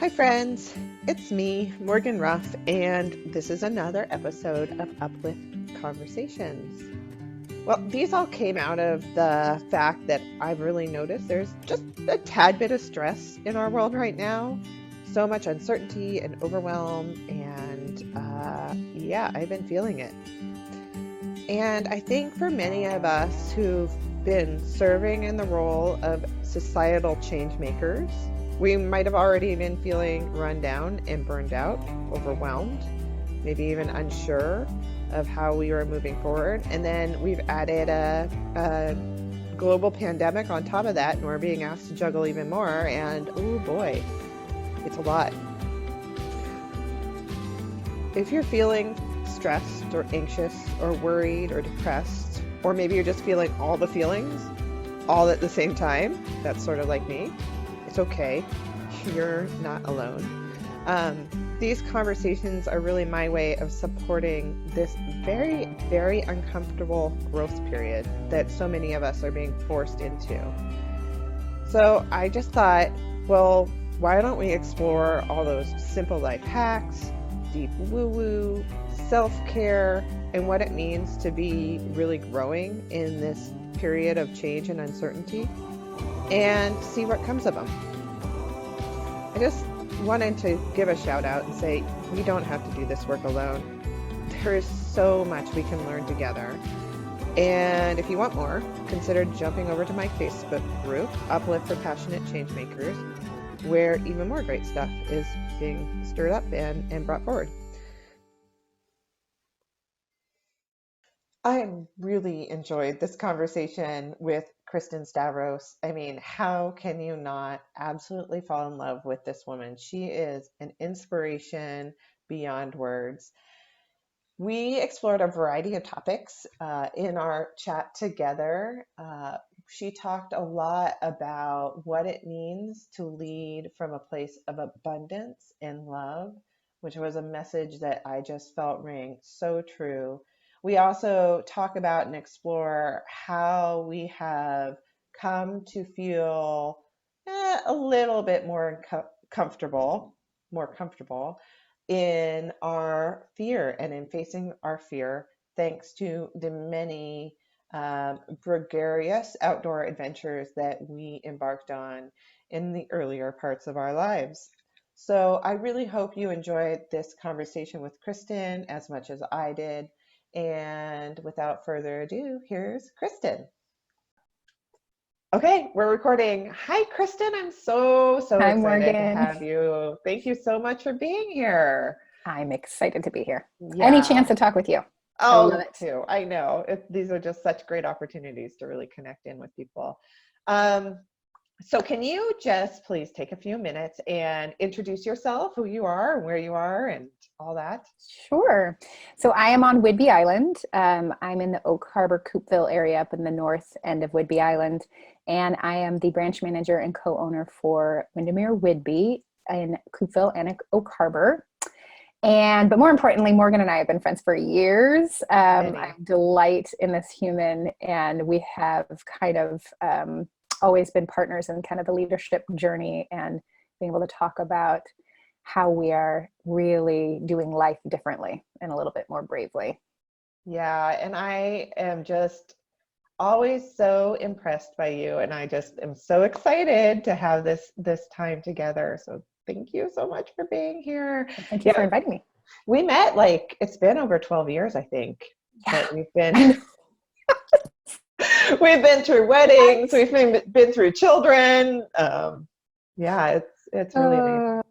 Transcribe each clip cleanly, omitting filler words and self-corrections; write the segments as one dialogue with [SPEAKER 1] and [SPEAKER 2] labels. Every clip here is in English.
[SPEAKER 1] Hi, friends. It's me, Morgan Ruff, and this is another episode of Uplift Conversations. Well, these all came out of the fact that I've really noticed there's just a tad bit of stress in our world right now. So much uncertainty and overwhelm, and yeah, I've been feeling it. And I think for many of us who've been serving in the role of societal change makers, we might have already been feeling run down and burned out, overwhelmed, maybe even unsure of how we were moving forward. And then we've added a global pandemic on top of that, and we're being asked to juggle even more. And oh boy, it's a lot. If you're feeling stressed or anxious or worried or depressed, or maybe you're just feeling all the feelings all at the same time, that's sort of like me. It's okay. You're not alone. These conversations are really my way of supporting this very, very uncomfortable growth period that so many of us are being forced into. So I just thought, well, why don't we explore all those simple life hacks, deep woo-woo, self-care, and what it means to be really growing in this period of change and uncertainty, and see what comes of them. I just wanted to give a shout out and say, we don't have to do this work alone. There is so much we can learn together. And if you want more, consider jumping over to my Facebook group, Uplift for Passionate Changemakers, where even more great stuff is being stirred up and brought forward. I really enjoyed this conversation with Kristen Stavros. I mean, how can you not absolutely fall in love with this woman? She is an inspiration beyond words. We explored a variety of topics in our chat together. She talked a lot about what it means to lead from a place of abundance and love, which was a message that I just felt rang so true. We also talk about and explore how we have come to feel a little bit more comfortable in our fear and in facing our fear, thanks to the many gregarious outdoor adventures that we embarked on in the earlier parts of our lives. So I really hope you enjoyed this conversation with Kristen as much as I did. And without further ado, here's Kristen. Okay, we're recording. Hi, Kristen. I'm so
[SPEAKER 2] Hi,
[SPEAKER 1] excited to
[SPEAKER 2] Morgan.
[SPEAKER 1] have you. Thank you so much for being here.
[SPEAKER 2] I'm excited to be here. Any chance
[SPEAKER 1] Yeah.
[SPEAKER 2] to talk with you. I
[SPEAKER 1] Oh,
[SPEAKER 2] love
[SPEAKER 1] me
[SPEAKER 2] it.
[SPEAKER 1] too. I know. These are just such great opportunities to really connect in with people. Um, so can you just please take a few minutes and introduce yourself, who you are, where you are, and all that?
[SPEAKER 2] Sure. So I am on Whidbey Island. I'm in the Oak Harbor, Coopville area up in the north end of Whidbey Island. And I am the branch manager and co-owner for Windermere Whidbey in Coopville and Oak Harbor. But more importantly, Morgan and I have been friends for years. I
[SPEAKER 1] Many.
[SPEAKER 2] delight in this human, and we have kind of always been partners in kind of the leadership journey and being able to talk about how we are really doing life differently and a little bit more bravely.
[SPEAKER 1] Yeah, and I am just always so impressed by you, and I just am so excited to have this time together. So thank you so much for being here.
[SPEAKER 2] Thank you for
[SPEAKER 1] Yeah,
[SPEAKER 2] inviting me.
[SPEAKER 1] we met like it's been over 12 years, I think,
[SPEAKER 2] Yeah,
[SPEAKER 1] that we've been
[SPEAKER 2] I know.
[SPEAKER 1] we've been through weddings, we've been through children. Yeah, it's really amazing.
[SPEAKER 2] Uh,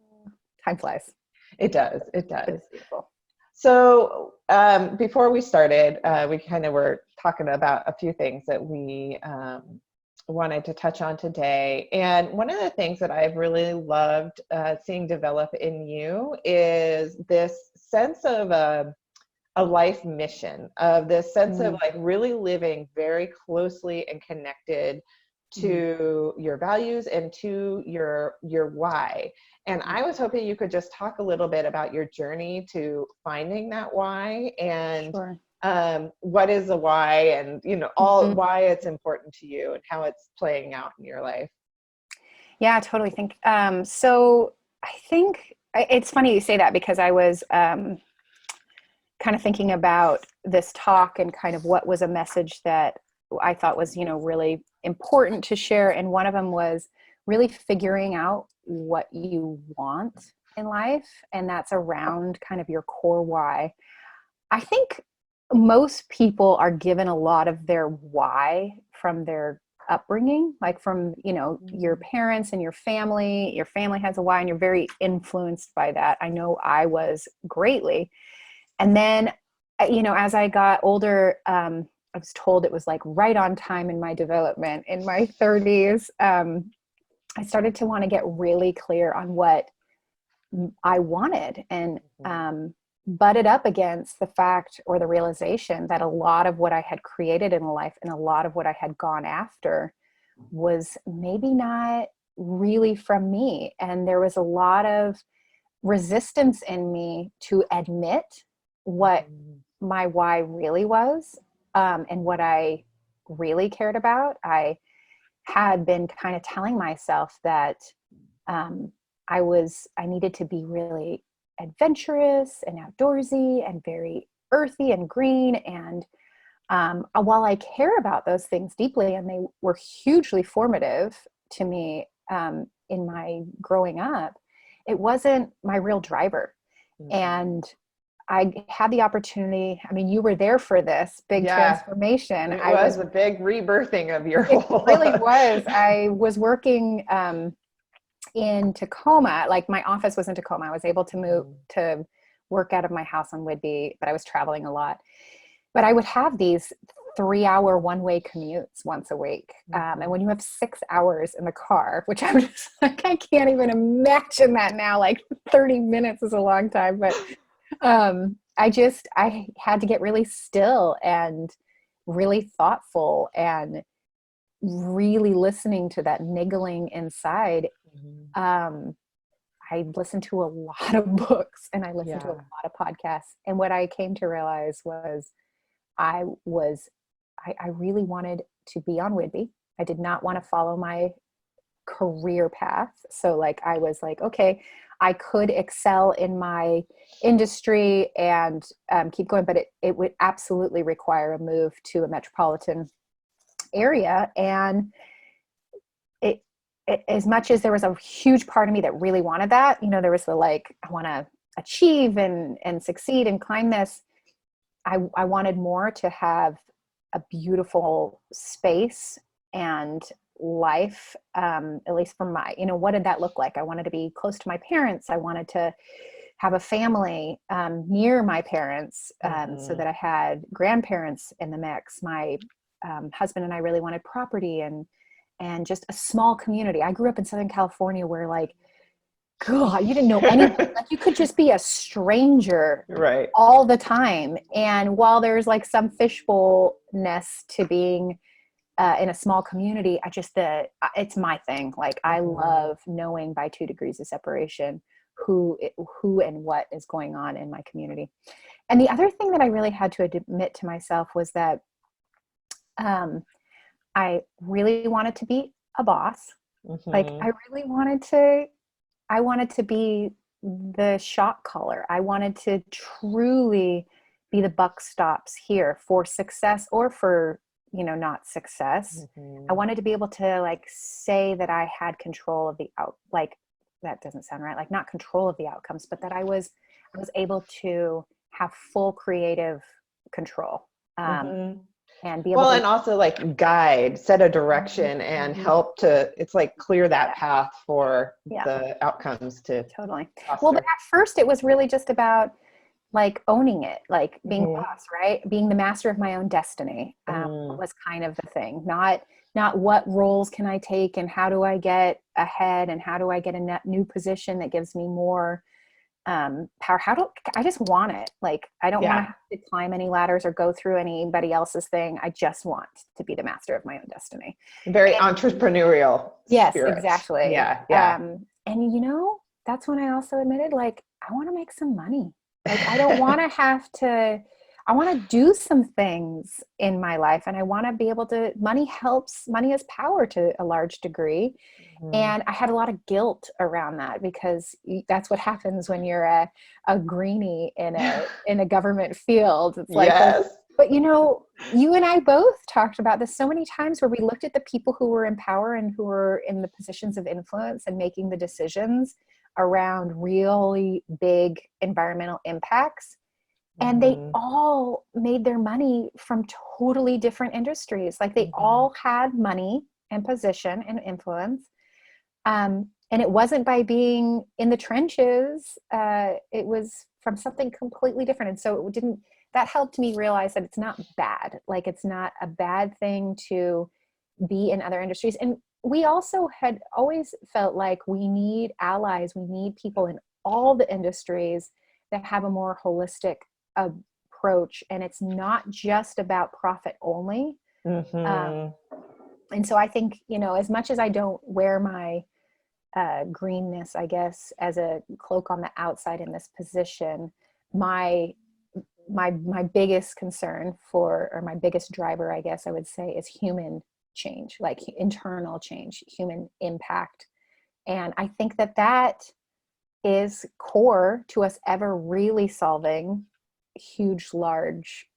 [SPEAKER 2] Time flies.
[SPEAKER 1] It does, it
[SPEAKER 2] But
[SPEAKER 1] does.
[SPEAKER 2] it's beautiful.
[SPEAKER 1] So before we started, we kind of were talking about a few things that we wanted to touch on today. And one of the things that I've really loved seeing develop in you is this sense of a life mission, of this sense of
[SPEAKER 2] Mm,
[SPEAKER 1] like really living very closely and connected
[SPEAKER 2] mm,
[SPEAKER 1] to your values and to your why. And
[SPEAKER 2] mm.
[SPEAKER 1] I was hoping you could just talk a little bit about your journey to finding that why, and
[SPEAKER 2] Sure.
[SPEAKER 1] what is the why, and all
[SPEAKER 2] Mhm.
[SPEAKER 1] why it's important to you and how it's playing out in your life.
[SPEAKER 2] Yeah, totally think so. I think it's funny you say that because I was kind of thinking about this talk and kind of what was a message that I thought was, really important to share. And one of them was really figuring out what you want in life. And that's around kind of your core why. I think most people are given a lot of their why from their upbringing, like from, your parents and your family. Your family has a why, and you're very influenced by that. I know I was greatly. And then, as I got older, I was told it was like right on time in my development in my 30s. I started to want to get really clear on what I wanted, and butted up against the fact or the realization that a lot of what I had created in life and a lot of what I had gone after was maybe not really from me. And there was a lot of resistance in me to admit what my why really was, and what I really cared about. I had been kind of telling myself that I needed to be really adventurous and outdoorsy and very earthy and green. And while I care about those things deeply, and they were hugely formative to me in my growing up, it wasn't my real driver. And I had the opportunity. I mean, you were there for this big transformation.
[SPEAKER 1] It was a big rebirthing of your whole.
[SPEAKER 2] It really was. I was working in Tacoma. Like, my office was in Tacoma. I was able to move to work out of my house on Whidbey, but I was traveling a lot. But I would have these 3-hour one-way commutes once a week. And when you have 6 hours in the car, which I'm just like, I can't even imagine that now. Like, 30 minutes is a long time, but I had to get really still and really thoughtful and really listening to that niggling inside. I listened to a lot of books, and I listened to a lot of podcasts. And what I came to realize was I really wanted to be on Whidbey. I did not want to follow my career path. So like, I was like, okay, I could excel in my industry and keep going, but it would absolutely require a move to a metropolitan area. And it as much as there was a huge part of me that really wanted that, there was the like, I want to achieve and succeed and climb this. I wanted more to have a beautiful space and life, at least for my, what did that look like? I wanted to be close to my parents. I wanted to have a family near my parents, so that I had grandparents in the mix. My husband and I really wanted property and just a small community. I grew up in Southern California where, like, God, you didn't know anything. Like, you could just be a stranger all the time. And while there's like some fishbowl-ness to being in a small community, it's my thing. Like, I love knowing by 2 degrees of separation who and what is going on in my community. And the other thing that I really had to admit to myself was that I really wanted to be a boss. Like, I wanted to be the shot caller. I wanted to truly be the buck stops here for success or for, not success. I wanted to be able to like say that I had control of like, that doesn't sound right. Like, not control of the outcomes, but that I was able to have full creative control. And be able to,
[SPEAKER 1] and also like guide, set a direction, and help to, it's like clear that path for the outcomes to
[SPEAKER 2] totally.
[SPEAKER 1] foster.
[SPEAKER 2] Well, but at first it was really just about like owning it, like being a boss, right? Being the master of my own destiny was kind of the thing. Not what roles can I take and how do I get ahead and how do I get a new position that gives me more power. I just want it. Like, I don't want to have to climb any ladders or go through anybody else's thing. I just want to be the master of my own destiny.
[SPEAKER 1] Very entrepreneurial.
[SPEAKER 2] Yes,
[SPEAKER 1] spirit.
[SPEAKER 2] exactly.
[SPEAKER 1] Yeah.
[SPEAKER 2] And that's when I also admitted, like, I want to make some money. Like, I don't want to have to, I want to do some things in my life, and I want to be able to, money helps, money is power to a large degree.
[SPEAKER 1] Mhm.
[SPEAKER 2] And I had a lot of guilt around that because that's what happens when you're a greenie in a government field. It's like there's,
[SPEAKER 1] Yes.
[SPEAKER 2] but you and I both talked about this so many times where we looked at the people who were in power and who were in the positions of influence and making the decisions around really big environmental impacts. And they
[SPEAKER 1] Mhm.
[SPEAKER 2] all made their money from totally different industries. Like they
[SPEAKER 1] Mhm.
[SPEAKER 2] all had money and position and influence, and it wasn't by being in the trenches. It was from something completely different. And so it didn't, that helped me realize that it's not bad. Like it's not a bad thing to be in other industries. And we also had always felt like we need allies, we need people in all the industries that have a more holistic approach. And it's not just about profit only. Um,
[SPEAKER 1] Mhm.
[SPEAKER 2] and so I think, as much as I don't wear my greenness, I guess, as a cloak on the outside in this position, my my biggest concern or my biggest driver, I guess I would say, is human change, like internal change, human impact. And I think that is core to us ever really solving huge, large,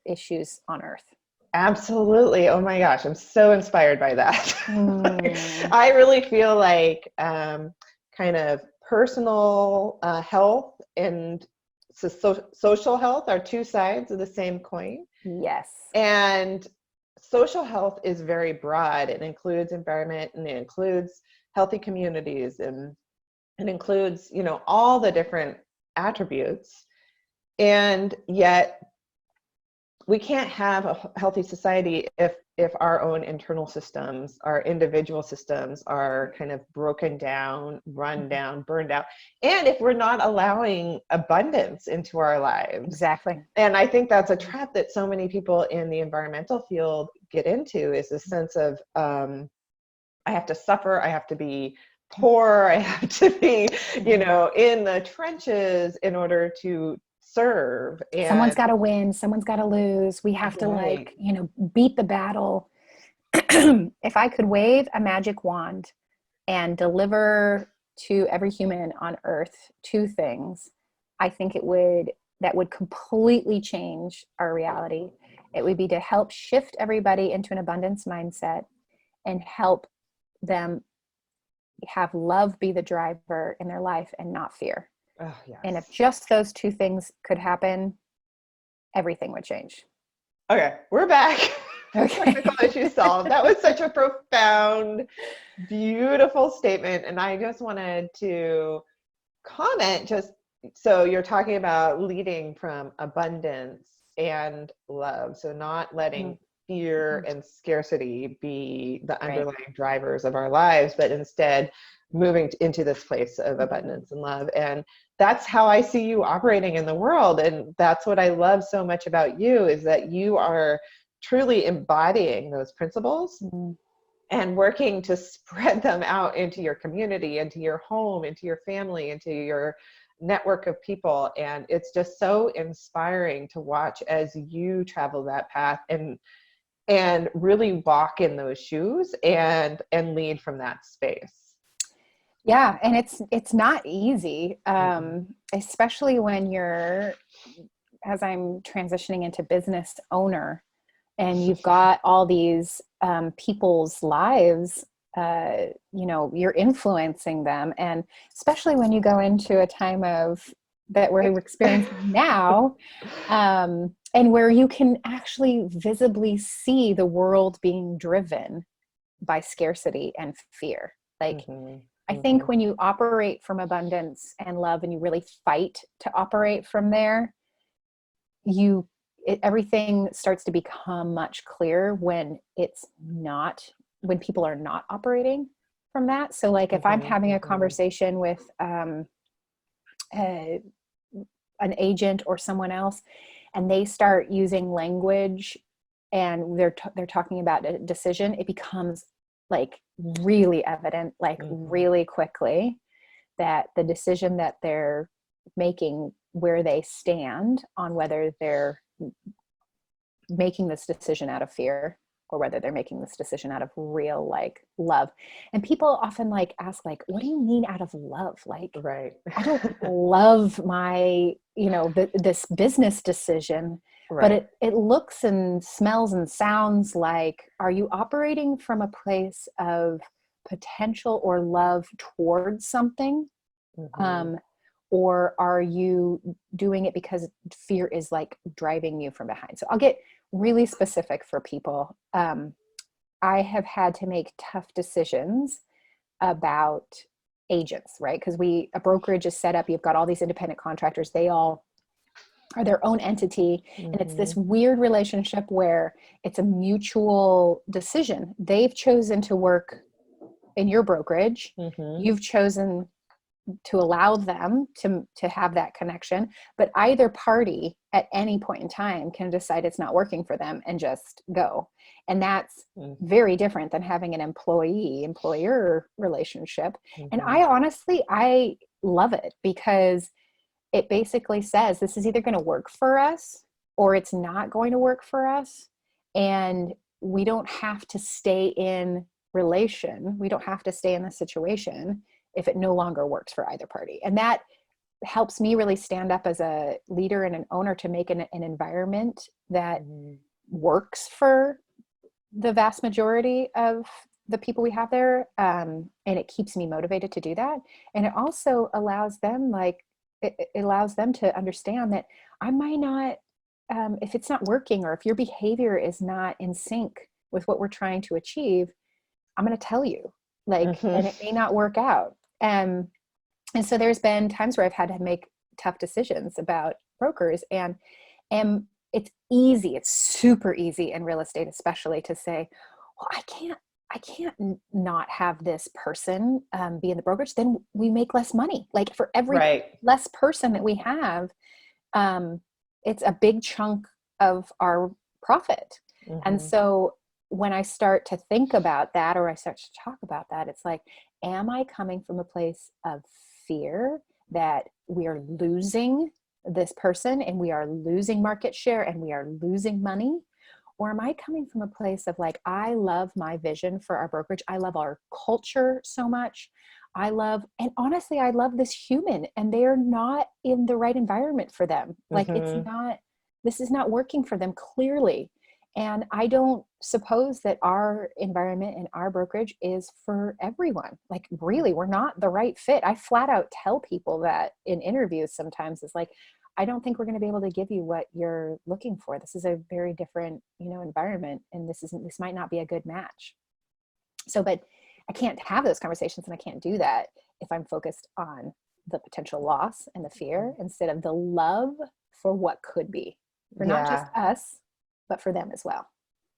[SPEAKER 2] issues on Earth.
[SPEAKER 1] Absolutely. Oh my gosh, I'm so inspired by that. Like,
[SPEAKER 2] Mm,
[SPEAKER 1] I really feel like kind of personal health and social health are two sides of the same coin.
[SPEAKER 2] yes.
[SPEAKER 1] And social health is very broad. It includes environment and it includes healthy communities and it includes, all the different attributes. And yet we can't have a healthy society if our own internal systems, our individual systems are kind of broken down, run down, burned out, and if we're not allowing abundance into our lives.
[SPEAKER 2] Exactly.
[SPEAKER 1] And I think that's a trap that so many people in the environmental field get into, is a sense of I have to suffer, I have to be poor, I have to be, in the trenches in order to serve.
[SPEAKER 2] Someone's
[SPEAKER 1] And
[SPEAKER 2] got to win, someone's got to lose. We have to,
[SPEAKER 1] right.
[SPEAKER 2] beat the battle. If I could wave a magic wand and deliver to every human on earth two things, I think that would completely change our reality. It would be to help shift everybody into an abundance mindset and help them have love be the driver in their life and not fear.
[SPEAKER 1] Oh,
[SPEAKER 2] And if
[SPEAKER 1] yes.
[SPEAKER 2] just those two things could happen, everything would change.
[SPEAKER 1] Okay, we're back. Technical
[SPEAKER 2] Okay.
[SPEAKER 1] issue solved. That was such a profound, beautiful statement. And I just wanted to comment, just so you're talking about leading from abundance and love. So not letting fear and scarcity be the
[SPEAKER 2] Right.
[SPEAKER 1] underlying drivers of our lives, but instead moving into this place of abundance and love. And that's how I see you operating in the world. And that's what I love so much about you, is that you are truly embodying those principles
[SPEAKER 2] Mm-hmm.
[SPEAKER 1] and working to spread them out into your community, into your home, into your family, into your network of people. And it's just so inspiring to watch as you travel that path and really walk in those shoes and lead from that space.
[SPEAKER 2] Yeah, and it's not easy,
[SPEAKER 1] Mm-mm.
[SPEAKER 2] especially when as I'm transitioning into business owner, and you've got all these people's lives. You're influencing them, and especially when you go into a time of that we're experiencing now, and where you can actually visibly see the world being driven by scarcity and fear. Like,
[SPEAKER 1] Mhm,
[SPEAKER 2] I think
[SPEAKER 1] mhm,
[SPEAKER 2] when you operate from abundance and love and you really fight to operate from there, everything starts to become much clearer when people are not operating from that. So like if I'm
[SPEAKER 1] mhm,
[SPEAKER 2] having a
[SPEAKER 1] mhm,
[SPEAKER 2] conversation with a, an agent or someone else, and they start using language and they're talking about a decision, it becomes like really evident, like
[SPEAKER 1] mhm,
[SPEAKER 2] really quickly, that the decision that they're making where they stand on whether they're making this decision out of fear or whether they're making this decision out of real like love. And people often like ask like, what do you mean out of love? Like,
[SPEAKER 1] Right.
[SPEAKER 2] I don't love my, this business decision, but
[SPEAKER 1] Right.
[SPEAKER 2] it looks and smells and sounds like, are you operating from a place of potential or love towards something?
[SPEAKER 1] Mm-hmm.
[SPEAKER 2] Or are you doing it because fear is like driving you from behind? So I'll get really specific for people. I have had to make tough decisions about agents, right? Because a brokerage is set up, you've got all these independent contractors, they all are their own entity. And it's
[SPEAKER 1] Mm-hmm.
[SPEAKER 2] this weird relationship where it's a mutual decision. They've chosen to work in your brokerage.
[SPEAKER 1] Mm-hmm.
[SPEAKER 2] You've chosen to allow them to have that connection, but either party at any point in time can decide it's not working for them and just go. And that's very different than having an employee employer relationship. And
[SPEAKER 1] Mm-hmm.
[SPEAKER 2] I love it because it basically says this is either going to work for us or it's not going to work for us. And we don't have to stay in relation. We don't have to stay in the situation if it no longer works for either party. And that helps me really stand up as a leader and an owner to make an environment that
[SPEAKER 1] Mm-hmm.
[SPEAKER 2] works for the vast majority of the people we have there. And it keeps me motivated to do that. And it also allows them it allows them to understand that I might not, if it's not working or if your behavior is not in sync with what we're trying to achieve, I'm going to tell you, and it may not work out. And so there's been times where I've had to make tough decisions about brokers, and it's easy. It's super easy in real estate, especially, to say, well, I can't not have this person be in the brokerage. Then we make less money. Like for every
[SPEAKER 1] Right.
[SPEAKER 2] less person that we have, um, it's a big chunk of our profit. And
[SPEAKER 1] Mm-hmm.
[SPEAKER 2] so when I start to think about that, or I start to talk about that, it's like, am I coming from a place of fear that we are losing this person and we are losing market share and we are losing money? Or am I coming from a place of like, I love my vision for our brokerage. I love our culture so much. And honestly, I love this human, and they're not in the right environment for them. Like
[SPEAKER 1] Mm-hmm.
[SPEAKER 2] this is not working for them clearly. And I don't suppose that our environment and our brokerage is for everyone. Like, really, we're not the right fit. I flat out tell people that in interviews sometimes. It's like, I don't think we're going to be able to give you what you're looking for. This is a very different, environment, and this might not be a good match. So, but I can't have those conversations and I can't do that if I'm focused on the potential loss and the fear instead of the love for what could be for not just
[SPEAKER 1] Yeah.
[SPEAKER 2] us, but for them as well.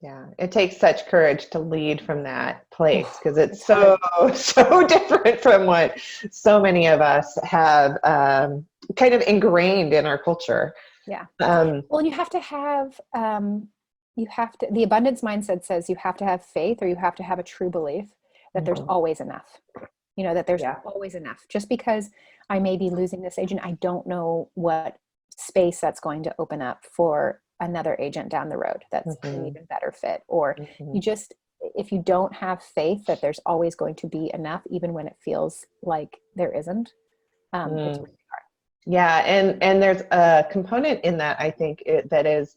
[SPEAKER 1] Yeah. It takes such courage to lead from that place because it's
[SPEAKER 2] It's hard.
[SPEAKER 1] so different from what so many of us have kind of ingrained in our culture.
[SPEAKER 2] Yeah.
[SPEAKER 1] Um,
[SPEAKER 2] Well, and the abundance mindset says you have to have faith, or you have to have a true belief that there's
[SPEAKER 1] mhm.
[SPEAKER 2] always enough, that there's
[SPEAKER 1] Yeah.
[SPEAKER 2] always enough. Just because I may be losing this agent, I don't know what space that's going to open up for another agent down the road that's an
[SPEAKER 1] Mhm.
[SPEAKER 2] even better fit. Or
[SPEAKER 1] Mhm.
[SPEAKER 2] if you don't have faith that there's always going to be enough, even when it feels like there isn't, it's
[SPEAKER 1] Mm.
[SPEAKER 2] really hard.
[SPEAKER 1] Yeah, and there's a component in that I think that is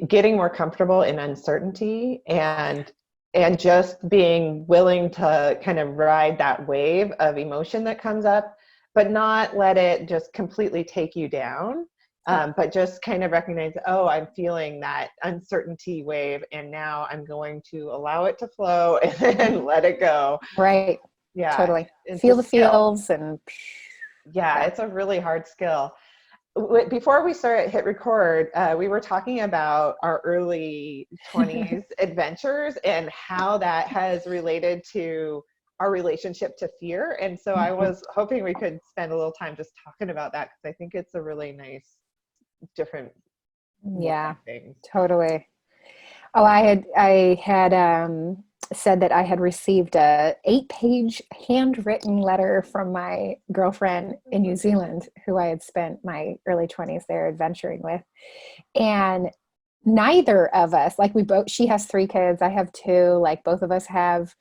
[SPEAKER 1] getting more comfortable in uncertainty and just being willing to kind of ride that wave of emotion that comes up, but not let it just completely take you down.
[SPEAKER 2] Yeah.
[SPEAKER 1] But just kind of recognize, oh, I'm feeling that uncertainty wave, and now I'm going to allow it to flow and let it go.
[SPEAKER 2] Right.
[SPEAKER 1] Yeah,
[SPEAKER 2] Totally.
[SPEAKER 1] it's a
[SPEAKER 2] Feel the
[SPEAKER 1] skill.
[SPEAKER 2] feels and
[SPEAKER 1] Yeah,
[SPEAKER 2] yeah.
[SPEAKER 1] it's a really hard skill. Before we started hit record, we were talking about our early 20s adventures and how that has related to our relationship to fear. And so I
[SPEAKER 2] Mhm.
[SPEAKER 1] was hoping we could spend a little time just talking about that because I think it's a really nice, different look
[SPEAKER 2] Yeah,
[SPEAKER 1] at things.
[SPEAKER 2] totally. Oh, I had said that I had received a 8-page handwritten letter from my girlfriend in New Zealand, who I had spent my early 20s there adventuring with. And neither of us, like we both, she has 3 kids, I have 2, like both of us have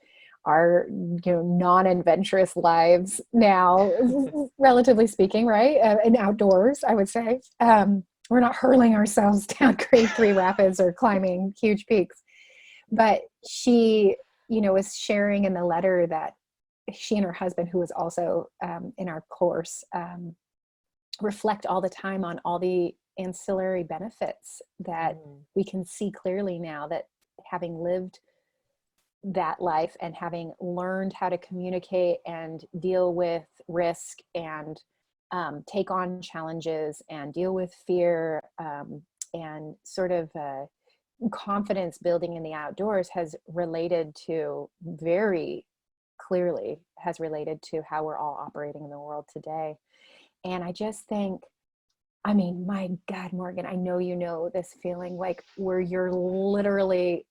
[SPEAKER 2] our, non-adventurous lives now, relatively speaking, right? And outdoors, I would say. We're not hurling ourselves down grade 3 rapids or climbing huge peaks. But she, was sharing in the letter that she and her husband, who was also in our course, reflect all the time on all the ancillary benefits that we can see clearly now, that having lived that life and having learned how to communicate and deal with risk and take on challenges and deal with fear, and sort of confidence building in the outdoors has related to, very clearly has related to how we're all operating in the world today. And I just think, I mean, my God, Morgan, I know you know this feeling, like where you're literally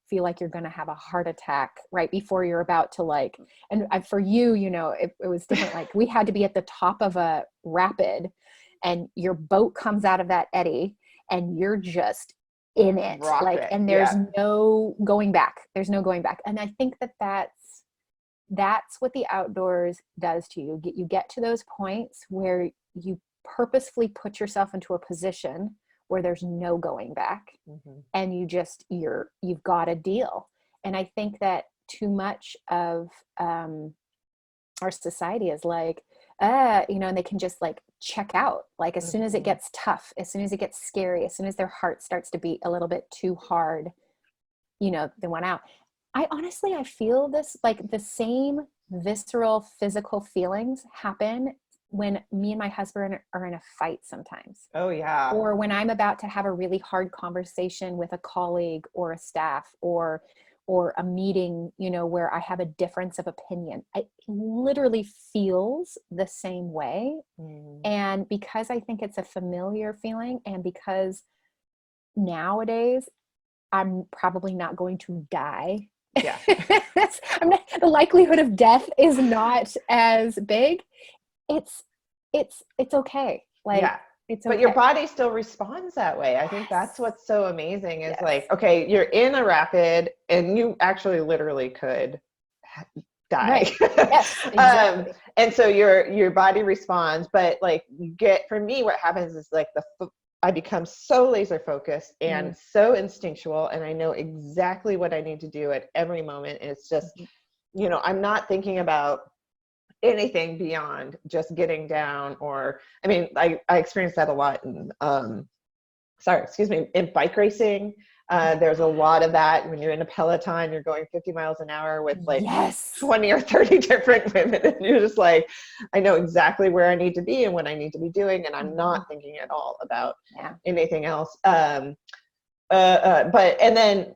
[SPEAKER 2] feel like you're going to have a heart attack right before you're about to, like, and for you, it was different. Like we had to be at the top of a rapid and your boat comes out of that eddy and you're just in it.
[SPEAKER 1] Rock
[SPEAKER 2] like,
[SPEAKER 1] it.
[SPEAKER 2] and there's no going back. There's no going back. And I think that's what the outdoors does to you. You get to those points where you purposefully put yourself into a position where there's no going back, and you've got a deal. And I think that too much of our society is like, and they can just like check out, like as soon as it gets tough, as soon as it gets scary, as soon as their heart starts to beat a little bit too hard, they want out. I feel this, like the same visceral physical feelings happen when me and my husband are in a fight sometimes.
[SPEAKER 1] Oh yeah.
[SPEAKER 2] Or when I'm about to have a really hard conversation with a colleague or a staff or a meeting, where I have a difference of opinion. It literally feels the same way. And because I think it's a familiar feeling, and because nowadays I'm probably not going to die.
[SPEAKER 1] Yeah.
[SPEAKER 2] The likelihood of death is not as big. It's okay. Like,
[SPEAKER 1] yeah.
[SPEAKER 2] it's okay.
[SPEAKER 1] But your body still responds that way. I think that's what's so amazing is like, okay, you're in a rapid and you actually literally could die.
[SPEAKER 2] Right. Yes, exactly.
[SPEAKER 1] And so your body responds, but like for me, what happens is like I become so laser focused and so instinctual, and I know exactly what I need to do at every moment. And it's just, I'm not thinking about anything beyond just getting down, or I mean, I experienced that a lot in in bike racing. There's a lot of that when you're in a peloton, you're going 50 miles an hour with like 20 or 30 different women, and you're just like, I know exactly where I need to be and what I need to be doing, and I'm not thinking at all about anything else. But then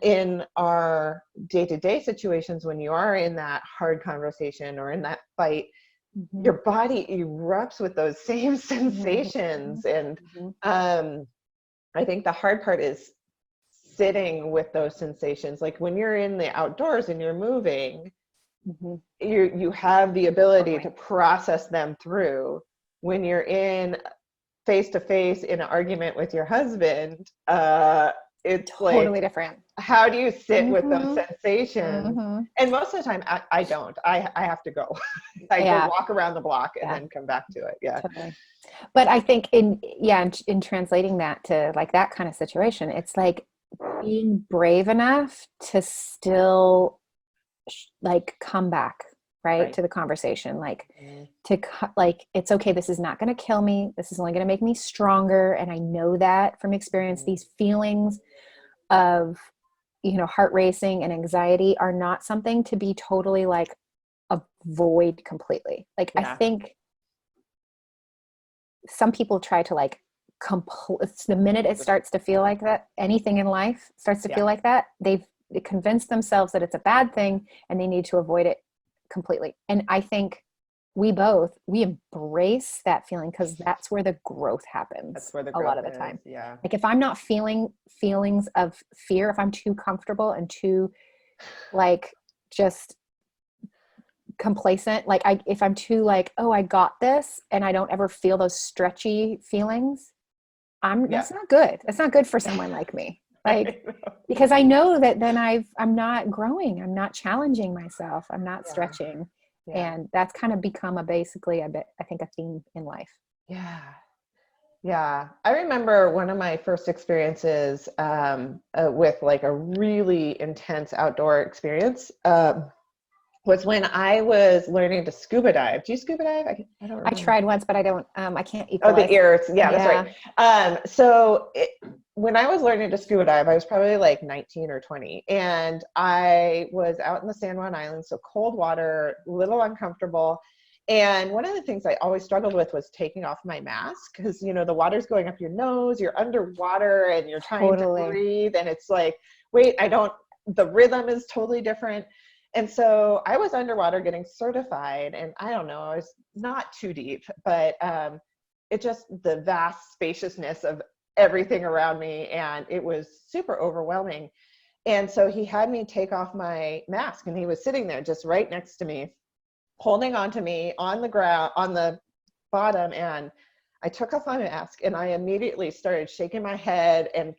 [SPEAKER 1] in our day-to-day situations, when you are in that hard conversation or in that fight, your body erupts with those same sensations. And I think the hard part is sitting with those sensations. Like when you're in the outdoors and you're moving, you have the ability to process them through. When you're in face-to-face in an argument with your husband, it's
[SPEAKER 2] totally
[SPEAKER 1] like,
[SPEAKER 2] different.
[SPEAKER 1] How do you sit with those sensations? And most of the time I don't. I have to go. I go walk around the block and then come back to it. Yeah.
[SPEAKER 2] Totally. But I think in translating that to like that kind of situation, it's like being brave enough to still like come back right to the conversation, like like, it's okay, this is not going to kill me, this is only going to make me stronger. And I know that from experience, these feelings of heart racing and anxiety are not something to be totally like avoid completely. Like I think some people try to like the minute it starts to feel like that, anything in life starts to feel like that, they convince themselves that it's a bad thing and they need to avoid it completely. And I think we embrace that feeling, because that's where the growth happens.
[SPEAKER 1] That's where the
[SPEAKER 2] growth a lot of the
[SPEAKER 1] is,
[SPEAKER 2] time.
[SPEAKER 1] Yeah.
[SPEAKER 2] Like if I'm not feeling feelings of fear, if I'm too comfortable and too like just complacent. Like if I'm too like, oh, I got this, and I don't ever feel those stretchy feelings,
[SPEAKER 1] Yeah.
[SPEAKER 2] that's not good. That's not good for someone like me. Like,
[SPEAKER 1] I know.
[SPEAKER 2] because I know that then I'm not growing. I'm not challenging myself. I'm not
[SPEAKER 1] Yeah.
[SPEAKER 2] stretching.
[SPEAKER 1] Yeah.
[SPEAKER 2] And that's kind of become basically a bit, I think, a theme in life.
[SPEAKER 1] Yeah. Yeah. I remember one of my first experiences with like a really intense outdoor experience. Was when I was learning to scuba dive. Do you scuba dive? I don't
[SPEAKER 2] I
[SPEAKER 1] remember.
[SPEAKER 2] tried once, but I can't
[SPEAKER 1] Oh, the
[SPEAKER 2] equalize.
[SPEAKER 1] ears. Yeah, that's right.
[SPEAKER 2] Yeah.
[SPEAKER 1] When I was learning to scuba dive, I was probably like 19 or 20. And I was out in the San Juan Islands, so cold water, a little uncomfortable. And one of the things I always struggled with was taking off my mask because, you know, the water's going up your nose, you're underwater and you're trying to
[SPEAKER 2] Totally.
[SPEAKER 1] breathe. And it's like, wait, the rhythm is totally different. And so I was underwater getting certified, and I don't know, I was not too deep, but it just the vast spaciousness of everything around me, and it was super overwhelming. And so he had me take off my mask, and he was sitting there just right next to me, holding on to me on the ground, on the bottom. And I took off my mask, and I immediately started shaking my head and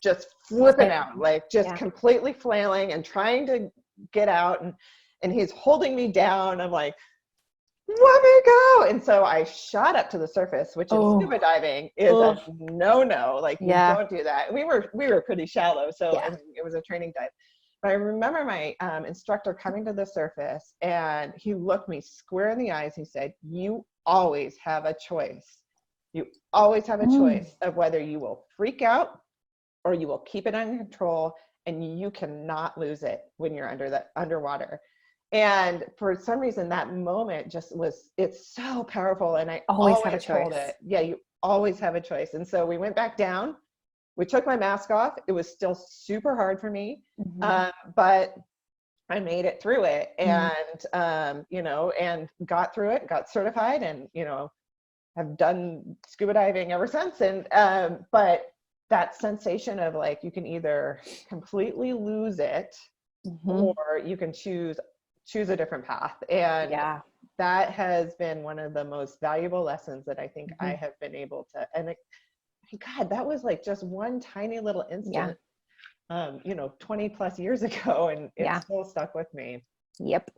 [SPEAKER 1] just flipping out, like just
[SPEAKER 2] Yeah.
[SPEAKER 1] completely flailing and trying to get out. And he's holding me down. I'm like, let me go. And so I shot up to the surface, which in
[SPEAKER 2] Oh,
[SPEAKER 1] scuba diving is
[SPEAKER 2] oh,
[SPEAKER 1] a no-no. Like you
[SPEAKER 2] yeah.
[SPEAKER 1] don't do that. We were pretty shallow, so I
[SPEAKER 2] Yeah.
[SPEAKER 1] mean, it was a training dive. But I remember my instructor coming to the surface, and he looked me square in the eyes. He said, "You always have a choice. You always have a
[SPEAKER 2] Mm.
[SPEAKER 1] choice of whether you will freak out or you will keep it under control, and you cannot lose it when you're underwater." And for some reason that moment it's so powerful. And I
[SPEAKER 2] Always have a
[SPEAKER 1] always told
[SPEAKER 2] choice.
[SPEAKER 1] it, yeah, you always have a choice. And so we went back down, we took my mask off. It was still super hard for me.
[SPEAKER 2] Mm-hmm.
[SPEAKER 1] But I made it through it,
[SPEAKER 2] Mm.
[SPEAKER 1] and you know, and got through it, got certified, and you know, have done scuba diving ever since. And but that sensation of like you can either completely lose it
[SPEAKER 2] Mm-hmm.
[SPEAKER 1] or you can choose a different path. And
[SPEAKER 2] Yeah.
[SPEAKER 1] that has been one of the most valuable lessons that I think I
[SPEAKER 2] Mm-hmm.
[SPEAKER 1] have been able to. And God, that was like just one tiny little
[SPEAKER 2] Yeah.
[SPEAKER 1] instant, you know, 20 plus years ago, and it's
[SPEAKER 2] Yeah.
[SPEAKER 1] still stuck with me.
[SPEAKER 2] Yep.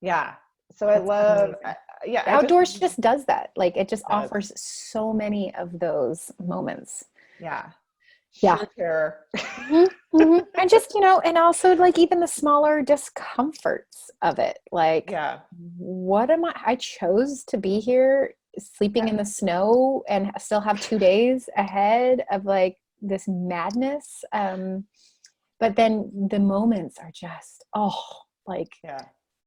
[SPEAKER 1] Yeah. So I
[SPEAKER 2] That's
[SPEAKER 1] love,
[SPEAKER 2] amazing.
[SPEAKER 1] yeah,
[SPEAKER 2] The
[SPEAKER 1] I just
[SPEAKER 2] outdoors just does that. Like it just
[SPEAKER 1] does.
[SPEAKER 2] offers so many of those moments.
[SPEAKER 1] Yeah.
[SPEAKER 2] Yeah.
[SPEAKER 1] Sheer terror.
[SPEAKER 2] And just, and also like even the smaller discomforts of it. Like,
[SPEAKER 1] Yeah.
[SPEAKER 2] what am I chose to be here sleeping in the snow and still have 2 days ahead of like this madness. But then the moments are just, oh, like
[SPEAKER 1] Yeah.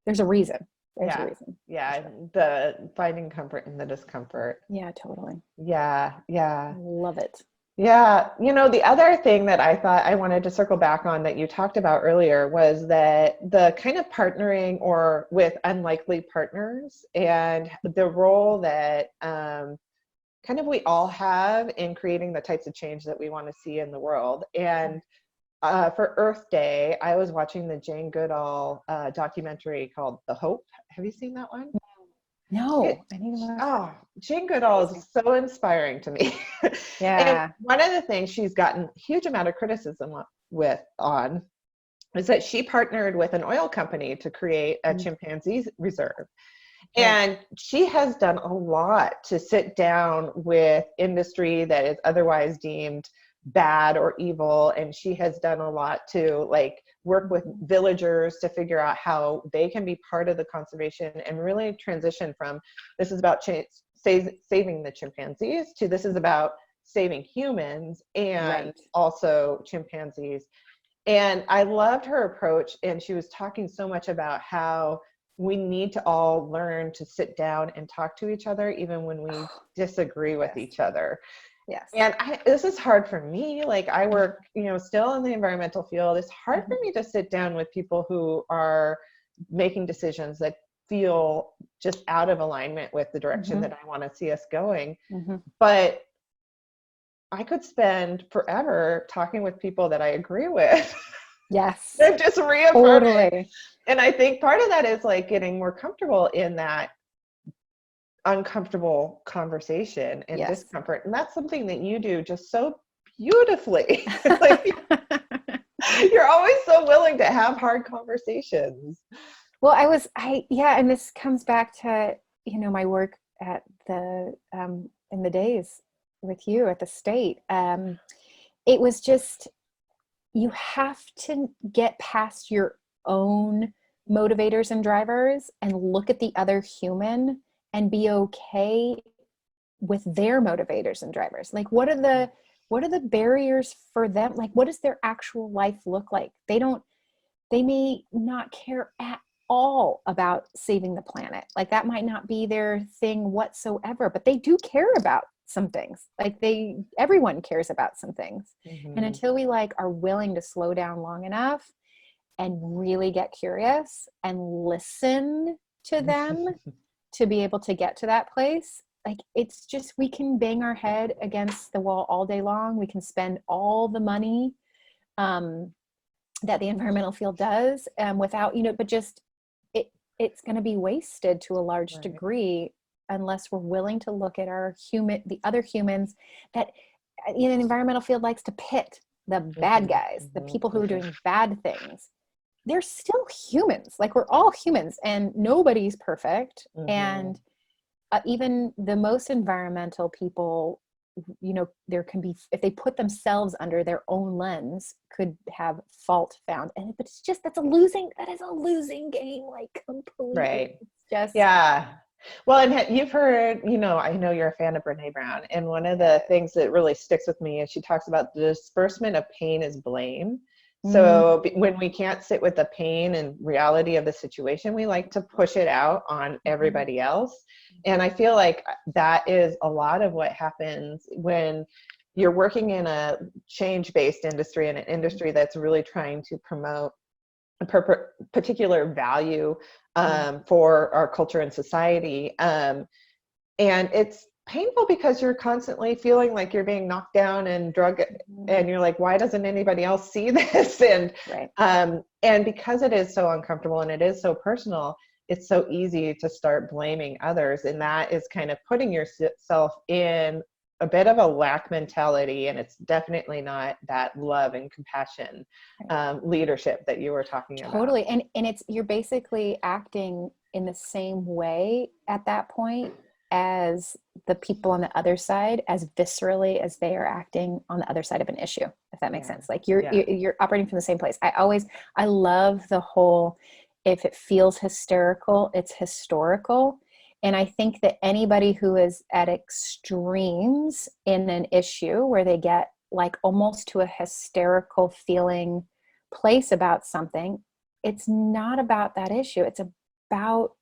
[SPEAKER 2] there's a reason. There's a
[SPEAKER 1] Yeah.
[SPEAKER 2] reason for
[SPEAKER 1] Yeah.
[SPEAKER 2] sure.
[SPEAKER 1] The finding comfort in the discomfort.
[SPEAKER 2] Yeah, totally.
[SPEAKER 1] Yeah. Yeah.
[SPEAKER 2] Love it.
[SPEAKER 1] Yeah, you know, the other thing that I thought I wanted to circle back on that you talked about earlier was that the kind of partnering or with unlikely partners and the role that kind of we all have in creating the types of change that we want to see in the world. And for Earth Day, I was watching the Jane Goodall documentary called The Hope. Have you seen that one? It,
[SPEAKER 2] No, I need to watch that.
[SPEAKER 1] oh, Jane Goodall
[SPEAKER 2] Amazing.
[SPEAKER 1] is so inspiring to me. And
[SPEAKER 2] Yeah.
[SPEAKER 1] one of the things she's gotten a huge amount of criticism with on is that she partnered with an oil company to create a
[SPEAKER 2] Mm.
[SPEAKER 1] chimpanzee reserve.
[SPEAKER 2] Okay.
[SPEAKER 1] And she has done a lot to sit down with industry that is otherwise deemed bad or evil. And she has done a lot to like work with villagers to figure out how they can be part of the conservation and really transition from this is about saving the chimpanzees to this is about saving humans and
[SPEAKER 2] Right.
[SPEAKER 1] also chimpanzees. And I loved her approach. And she was talking so much about how we need to all learn to sit down and talk to each other, even when we disagree with
[SPEAKER 2] Yes.
[SPEAKER 1] each other.
[SPEAKER 2] Yes.
[SPEAKER 1] And this is hard for me. Like I work, you know, still in the environmental field. It's hard for
[SPEAKER 2] Mhm.
[SPEAKER 1] me to sit down with people who are making decisions that feel just out of alignment with the direction
[SPEAKER 2] Mhm.
[SPEAKER 1] that I want to see us going.
[SPEAKER 2] Mhm.
[SPEAKER 1] But I could spend forever talking with people that I agree with.
[SPEAKER 2] Yes,
[SPEAKER 1] They're just reaffirming.
[SPEAKER 2] totally.
[SPEAKER 1] And I think part of that is like getting more comfortable in that uncomfortable conversation and
[SPEAKER 2] Yes.
[SPEAKER 1] discomfort. And that's something that you do just so beautifully. Like you're always so willing to have hard conversations.
[SPEAKER 2] Well, yeah, and this comes back to, my work at in the days with you at the state. It was just, you have to get past your own motivators and drivers and look at the other human and be okay with their motivators and drivers. Like, what are the barriers for them? Like, what does their actual life look like? They may not care at all about saving the planet. Like, that might not be their thing whatsoever, but they do care about some things. Like, everyone cares about some things. And
[SPEAKER 1] Mm-hmm.
[SPEAKER 2] until we like are willing to slow down long enough and really get curious and listen to them to be able to get to that place, like, it's just, we can bang our head against the wall all day long. We can spend all the money that the environmental field does, without, but just it's going to be wasted to a large
[SPEAKER 1] Right.
[SPEAKER 2] degree unless we're willing to look at the other humans that, the environmental field likes to pit the bad guys, the people who are doing bad things. They're still humans. Like, we're all humans and nobody's perfect.
[SPEAKER 1] Mm-hmm.
[SPEAKER 2] And even the most environmental people, there can be, if they put themselves under their own lens, could have fault found. But it's just, that is a losing game, like, completely.
[SPEAKER 1] Right.
[SPEAKER 2] It's just,
[SPEAKER 1] Yeah. Well, and you've heard, I know you're a fan of Brene Brown, and one of the things that really sticks with me is she talks about the disbursement of pain is blame. So when we can't sit with the pain and reality of the situation, we like to push it out on everybody else. And I feel like that is a lot of what happens when you're working in a change-based industry, in an industry that's really trying to promote a particular value for our culture and society. And it's painful because you're constantly feeling like you're being knocked down and drug, and you're like, why doesn't anybody else see this? And and because it is so uncomfortable and it is so personal, it's so easy to start blaming others, and that is kind of putting yourself in a bit of a lack mentality, and it's definitely not that love and compassion leadership that you were talking about.
[SPEAKER 2] Totally. And you're basically acting in the same way at that point as the people on the other side, as viscerally as they are acting on the other side of an issue, if that makes sense. Like, you're operating from the same place. I love the whole, if it feels hysterical, it's historical. And I think that anybody who is at extremes in an issue where they get like almost to a hysterical feeling place about something, it's not about that issue. It's about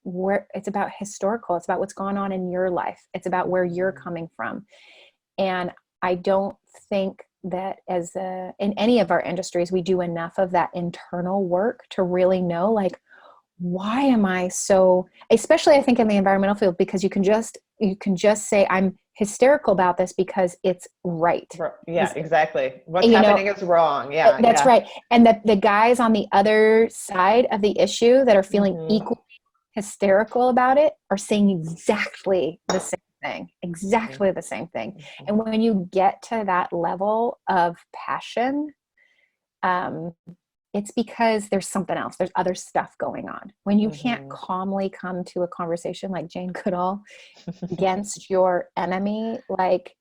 [SPEAKER 2] historical. It's about what's gone on in your life. It's about where you're coming from. And I don't think that in any of our industries, we do enough of that internal work to really know, like, why am I so, especially I think in the environmental field, because you can just say, I'm hysterical about this because it's right.
[SPEAKER 1] Yeah, exactly. What's happening is wrong. Yeah.
[SPEAKER 2] That's right. And the guys on the other side of the issue that are feeling equally hysterical about it are saying exactly the same thing, And when you get to that level of passion, it's because there's something else. There's other stuff going on. When you can't calmly come to a conversation like Jane Goodall against your enemy, like,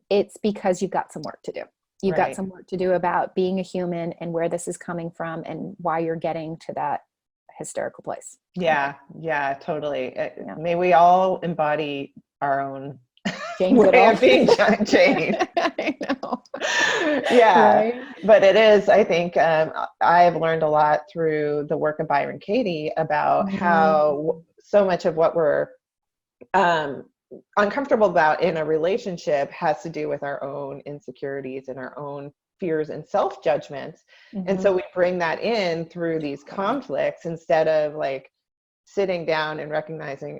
[SPEAKER 2] it's because you've got some work to do. You've got some work to do about being a human and where this is coming from and why you're getting to that hysterical place.
[SPEAKER 1] Yeah, totally. May we all embody our own
[SPEAKER 2] Jane
[SPEAKER 1] way
[SPEAKER 2] Goodall.
[SPEAKER 1] of being Jane.
[SPEAKER 2] I know.
[SPEAKER 1] Yeah,
[SPEAKER 2] Right?
[SPEAKER 1] But it is, I think, I've learned a lot through the work of Byron Katie about how so much of what we're uncomfortable about in a relationship has to do with our own insecurities and our own fears and self-judgments. And so we bring that in through these conflicts instead of like sitting down and recognizing,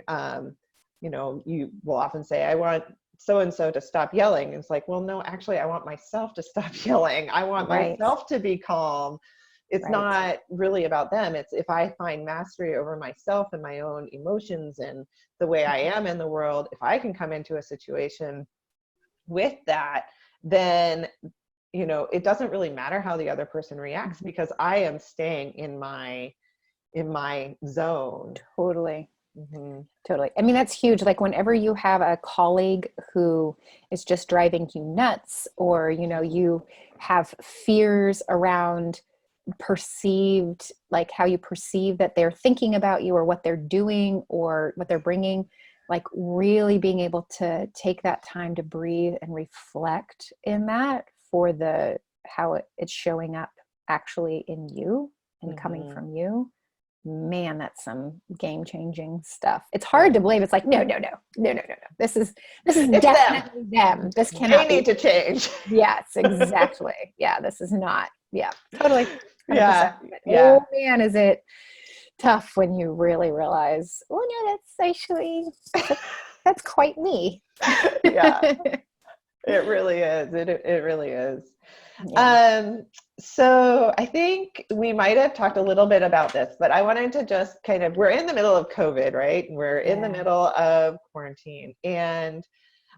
[SPEAKER 1] you will often say, I want so-and-so to stop yelling. It's like, well, no, actually, I want myself to stop yelling. I want myself to be calm. It's
[SPEAKER 2] Right.
[SPEAKER 1] not really about them. It's if I find mastery over myself and my own emotions and the way I am in the world, if I can come into a situation with that, then, you know, it doesn't really matter how the other person reacts because I am staying in my zone.
[SPEAKER 2] Totally.
[SPEAKER 1] Mm-hmm.
[SPEAKER 2] Totally. I mean, that's huge. Like whenever you have a colleague who is just driving you nuts, or, you know, you have fears around perceived, like how you perceive that they're thinking about you or what they're doing or what they're bringing, like really being able to take that time to breathe and reflect in that for the, how it's showing up actually in you and coming
[SPEAKER 1] Mm-hmm.
[SPEAKER 2] from you. Man, that's some game changing stuff. It's hard to believe. It's like, no. This is
[SPEAKER 1] It's them.
[SPEAKER 2] definitely them. This
[SPEAKER 1] They
[SPEAKER 2] cannot be.
[SPEAKER 1] need to change.
[SPEAKER 2] Yes, exactly. Yeah, this is not. Yeah, totally. 100%.
[SPEAKER 1] Yeah.
[SPEAKER 2] But,
[SPEAKER 1] Yeah.
[SPEAKER 2] oh man, is it tough when you really realize, oh no, that's actually, that's quite me.
[SPEAKER 1] Yeah. It really is. It really is.
[SPEAKER 2] Yeah.
[SPEAKER 1] Um, so I think we might have talked a little bit about this, but I wanted to just kind of, we're in the middle of COVID, right? We're in the
[SPEAKER 2] Yeah.
[SPEAKER 1] middle of quarantine. And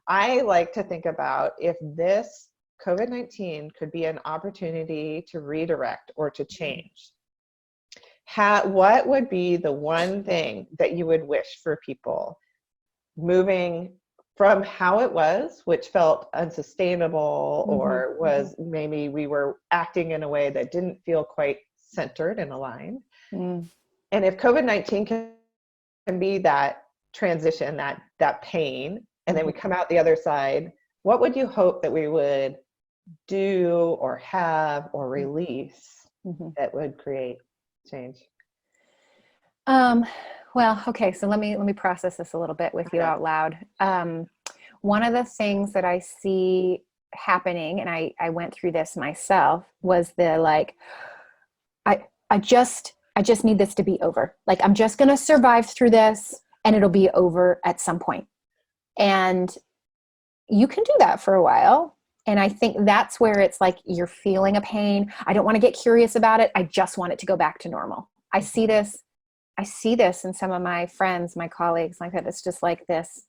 [SPEAKER 1] I like to think about if this COVID-19 could be an opportunity to redirect or to change. What would be the one thing that you would wish for people moving from how it was, which felt unsustainable, or was maybe we were acting in a way that didn't feel quite centered and aligned?
[SPEAKER 2] Mm-hmm.
[SPEAKER 1] And if COVID-19 can be that transition, that pain, and then we come out the other side, what would you hope that we would do or have or release
[SPEAKER 2] Mm-hmm.
[SPEAKER 1] that would create change?
[SPEAKER 2] Um, well, okay, so let me process this a little bit with you
[SPEAKER 1] Okay.
[SPEAKER 2] out loud. One of the things that I see happening, and I went through this myself, was the like, I just need this to be over. Like I'm just gonna survive through this and it'll be over at some point. And you can do that for a while. And I think that's where it's like you're feeling a pain. I don't want to get curious about it. I just want it to go back to normal. I see this in some of my friends, my colleagues, like that. It's just like this.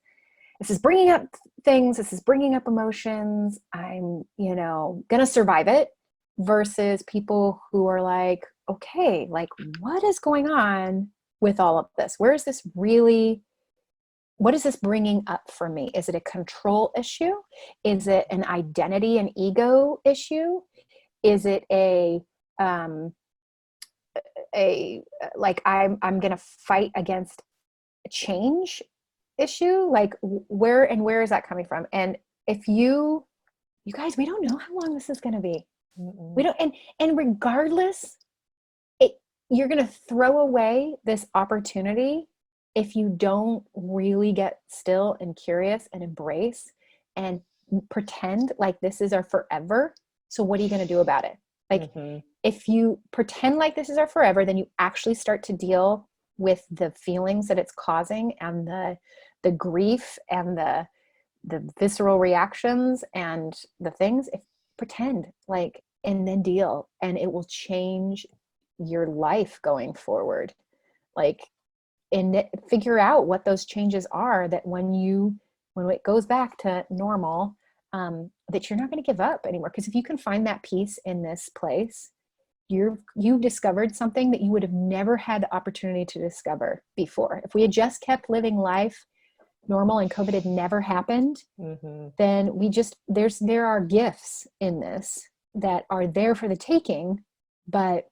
[SPEAKER 2] This is bringing up things. This is bringing up emotions. I'm, going to survive it versus people who are like, okay, like what is going on with all of this? Where is this really, what is this bringing up for me? Is it a control issue? Is it an identity and ego issue? Is it um, a like I'm going to fight against change issue? Like where is that coming from? And if you guys, we don't know how long this is going to be. We
[SPEAKER 1] Mm-mm.
[SPEAKER 2] don't, and regardless, it, you're going to throw away this opportunity if you don't really get still and curious and embrace and pretend like this is our forever. So what are you going to do about it? Like
[SPEAKER 1] Mm-hmm.
[SPEAKER 2] if you pretend like this is our forever, then you actually start to deal with the feelings that it's causing and the grief and the visceral reactions and the things. If pretend like, and then deal, and it will change your life going forward. Like, and figure out what those changes are, that when it goes back to normal, that you're not going to give up anymore. Because if you can find that peace in this place, you've discovered something that you would have never had the opportunity to discover before. If we had just kept living life normal and COVID had never happened,
[SPEAKER 1] Mm-hmm.
[SPEAKER 2] then there are gifts in this that are there for the taking, but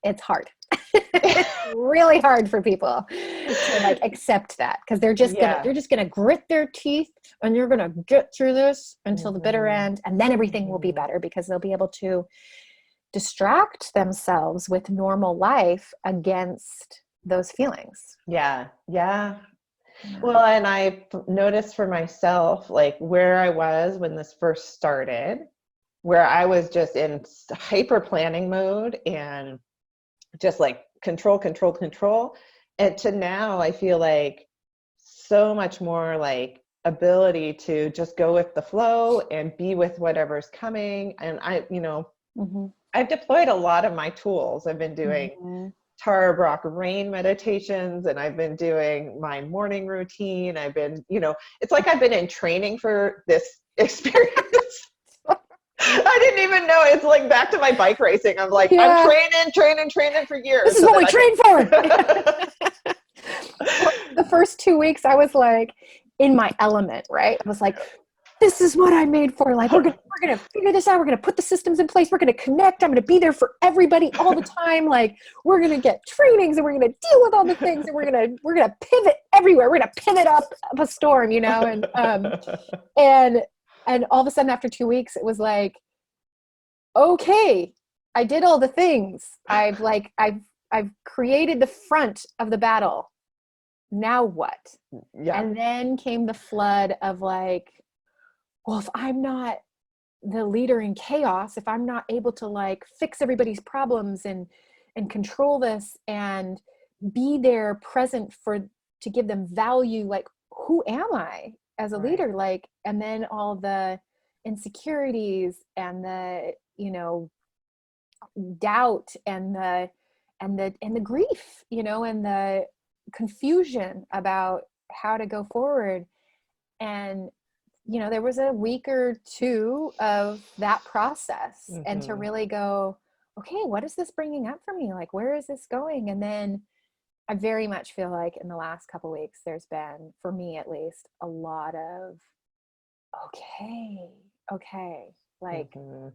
[SPEAKER 2] it's hard. It's really hard for people to like accept that, because
[SPEAKER 1] Yeah.
[SPEAKER 2] they're just gonna grit their teeth and you're gonna get through this until the bitter
[SPEAKER 1] Mm-hmm.
[SPEAKER 2] end, and then everything will be
[SPEAKER 1] Mm-hmm.
[SPEAKER 2] better because they'll be able to distract themselves with normal life against those feelings.
[SPEAKER 1] Yeah. Yeah.
[SPEAKER 2] Yeah.
[SPEAKER 1] Well, and I noticed for myself, like where I was when this first started, where I was just in hyper planning mode and just like control, control, control. And to now, I feel like so much more like ability to just go with the flow and be with whatever's coming. And
[SPEAKER 2] Mm-hmm.
[SPEAKER 1] I've deployed a lot of my tools. I've been doing
[SPEAKER 2] Mhm.
[SPEAKER 1] Tara Brach rain meditations, and I've been doing my morning routine. I've been, it's like I've been in training for this experience. I didn't even know. It's like back to my bike racing. I'm like, I'm
[SPEAKER 2] Yeah,
[SPEAKER 1] training for years.
[SPEAKER 2] this is
[SPEAKER 1] So
[SPEAKER 2] what
[SPEAKER 1] that
[SPEAKER 2] we
[SPEAKER 1] I can.
[SPEAKER 2] train for. The first 2 weeks, I was like in my element, right? I was like, this is what I made for. Like, we're gonna figure this out. We're gonna put the systems in place. We're gonna connect. I'm gonna be there for everybody all the time. Like, we're gonna get trainings, and we're gonna deal with all the things, and we're gonna pivot everywhere. We're gonna pivot up a storm, and all of a sudden, after 2 weeks, it was like, okay, I did all the things. I've created the front of the battle. Now what?
[SPEAKER 1] Yeah.
[SPEAKER 2] And then came the flood of like, well, if I'm not the leader in chaos, if I'm not able to like fix everybody's problems and control this and be there present to give them value, like, who am I as a
[SPEAKER 1] Right.
[SPEAKER 2] leader? Like, and then all the insecurities and the, doubt and the grief, and the confusion about how to go forward. And there was a week or two of that process, and to
[SPEAKER 1] Mm-hmm.
[SPEAKER 2] really go, okay, what is this bringing up for me? Like, where is this going? And then I very much feel like in the last couple of weeks, there's been, for me at least, a lot of, okay, like,
[SPEAKER 1] Mm-hmm.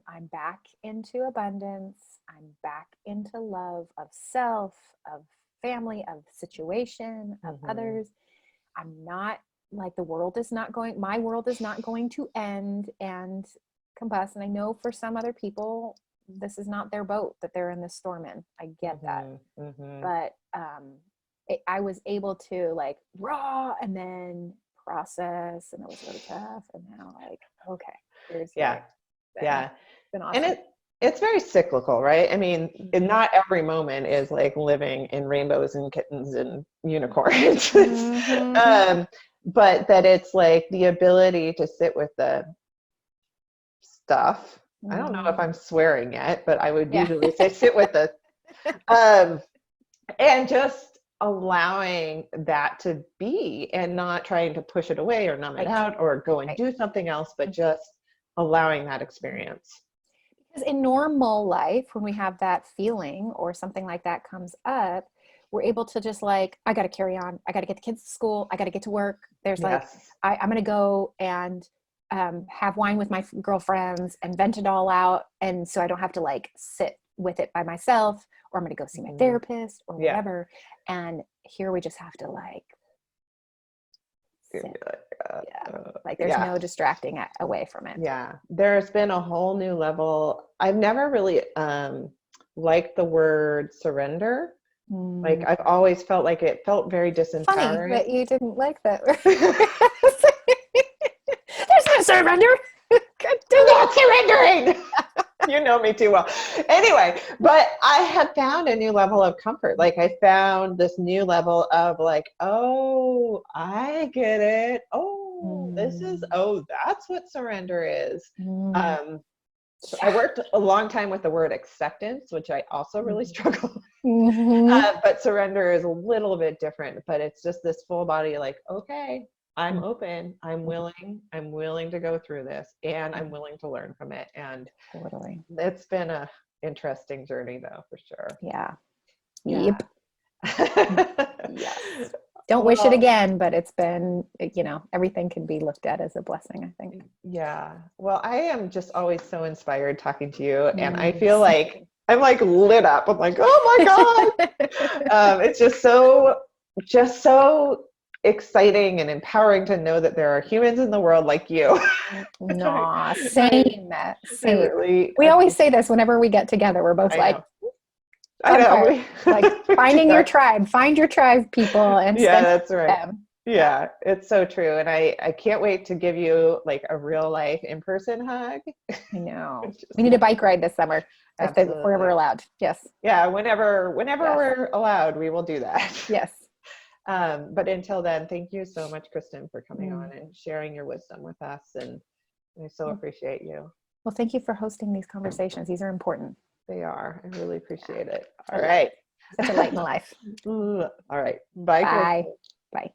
[SPEAKER 2] I'm back into abundance. I'm back into love of self, of family, of situation, of
[SPEAKER 1] Mm-hmm.
[SPEAKER 2] others. I'm not like, my world is not going to end and combust. And I know for some other people, this is not their boat that they're in this storm in. I get that.
[SPEAKER 1] Mm-hmm. Mm-hmm.
[SPEAKER 2] But I was able to like raw and then process, and it was really tough. And now, like, okay, here's
[SPEAKER 1] Yeah.
[SPEAKER 2] here.
[SPEAKER 1] Yeah.
[SPEAKER 2] It's been
[SPEAKER 1] And
[SPEAKER 2] awesome.
[SPEAKER 1] it's very cyclical, right? I mean,
[SPEAKER 2] Mhm.
[SPEAKER 1] not every moment is like living in rainbows and kittens and unicorns.
[SPEAKER 2] Mhm.
[SPEAKER 1] But that it's like the ability to sit with the stuff. I don't know if
[SPEAKER 2] Mhm.
[SPEAKER 1] I'm swearing yet, but I would
[SPEAKER 2] Yeah.
[SPEAKER 1] usually say sit with the um and just allowing that to be and not trying to push it away or numb it
[SPEAKER 2] Right.
[SPEAKER 1] out or go and
[SPEAKER 2] Right.
[SPEAKER 1] do something else, but just allowing that experience.
[SPEAKER 2] Because in normal life, when we have that feeling or something like that comes up, we're able to just like, I got to carry on. I got to get the kids to school. I got to get to work. There's like,
[SPEAKER 1] Yes.
[SPEAKER 2] I'm going to go and have wine with my girlfriends and vent it all out. And so I don't have to like sit with it by myself, or I'm going to go see my
[SPEAKER 1] Mhm.
[SPEAKER 2] therapist or
[SPEAKER 1] Yeah.
[SPEAKER 2] whatever. And here we just have to like
[SPEAKER 1] You'd
[SPEAKER 2] sit.
[SPEAKER 1] be like,
[SPEAKER 2] Like there's
[SPEAKER 1] yeah.
[SPEAKER 2] no distracting away from it.
[SPEAKER 1] Yeah. There's been a whole new level. I've never really liked the word surrender. Like
[SPEAKER 2] Mm.
[SPEAKER 1] I've always felt like it felt very
[SPEAKER 2] Funny
[SPEAKER 1] disempowering.
[SPEAKER 2] that you didn't like that. There's no surrender.
[SPEAKER 1] I'm not surrendering. You know me too well. Anyway, but I have found a new level of comfort. Like I found this new level of like, oh, I get it. Oh,
[SPEAKER 2] Mm,
[SPEAKER 1] that's what surrender is.
[SPEAKER 2] mm,
[SPEAKER 1] Um, so I
[SPEAKER 2] yeah.
[SPEAKER 1] worked a long time with the word acceptance, which I also really
[SPEAKER 2] Mhm.
[SPEAKER 1] struggle with.
[SPEAKER 2] Mhm.
[SPEAKER 1] But surrender is a little bit different, but it's just this full body, like, okay, I'm open, I'm willing to go through this, and I'm willing to learn from it. And
[SPEAKER 2] Totally.
[SPEAKER 1] it's been a interesting journey though, for sure.
[SPEAKER 2] Yeah.
[SPEAKER 1] Yeah.
[SPEAKER 2] Yep. Yes. Don't wish it
[SPEAKER 1] Well,
[SPEAKER 2] again, but it's been, everything can be looked at as a blessing, I think.
[SPEAKER 1] yeah. Well, I am just always so inspired talking to you, and I feel
[SPEAKER 2] Same.
[SPEAKER 1] like I'm like lit up. I'm like, oh my God. It's just so exciting and empowering to know that there are humans in the world like you.
[SPEAKER 2] Nah,
[SPEAKER 1] I,
[SPEAKER 2] same,
[SPEAKER 1] I
[SPEAKER 2] same.
[SPEAKER 1] really
[SPEAKER 2] We always say
[SPEAKER 1] appreciate.
[SPEAKER 2] this whenever we get together. We're both
[SPEAKER 1] I
[SPEAKER 2] like,
[SPEAKER 1] know. I
[SPEAKER 2] on
[SPEAKER 1] know.
[SPEAKER 2] fire.
[SPEAKER 1] We,
[SPEAKER 2] Like
[SPEAKER 1] we do
[SPEAKER 2] finding your
[SPEAKER 1] that.
[SPEAKER 2] tribe, find your tribe, people, and
[SPEAKER 1] Yeah,
[SPEAKER 2] spend time
[SPEAKER 1] that's
[SPEAKER 2] with
[SPEAKER 1] right.
[SPEAKER 2] them. Yeah.
[SPEAKER 1] Yeah, it's so true. And I can't wait to give you like a real life in-person hug.
[SPEAKER 2] I know.
[SPEAKER 1] Just
[SPEAKER 2] We need a bike ride this summer if we're ever
[SPEAKER 1] absolutely.
[SPEAKER 2] allowed. Yes.
[SPEAKER 1] Yeah, whenever
[SPEAKER 2] Yes.
[SPEAKER 1] we're allowed, we will do that.
[SPEAKER 2] Yes.
[SPEAKER 1] But until then, thank you so much, Kristen, for coming
[SPEAKER 2] Mm.
[SPEAKER 1] on and sharing your wisdom with us. And I so appreciate you.
[SPEAKER 2] Well, thank you for hosting these conversations. These are important.
[SPEAKER 1] They are. I really
[SPEAKER 2] Yeah.
[SPEAKER 1] appreciate it.
[SPEAKER 2] I
[SPEAKER 1] All
[SPEAKER 2] love
[SPEAKER 1] right.
[SPEAKER 2] it. Such a light in life.
[SPEAKER 1] All right. Bye,
[SPEAKER 2] Bye.
[SPEAKER 1] Kristen.
[SPEAKER 2] Bye.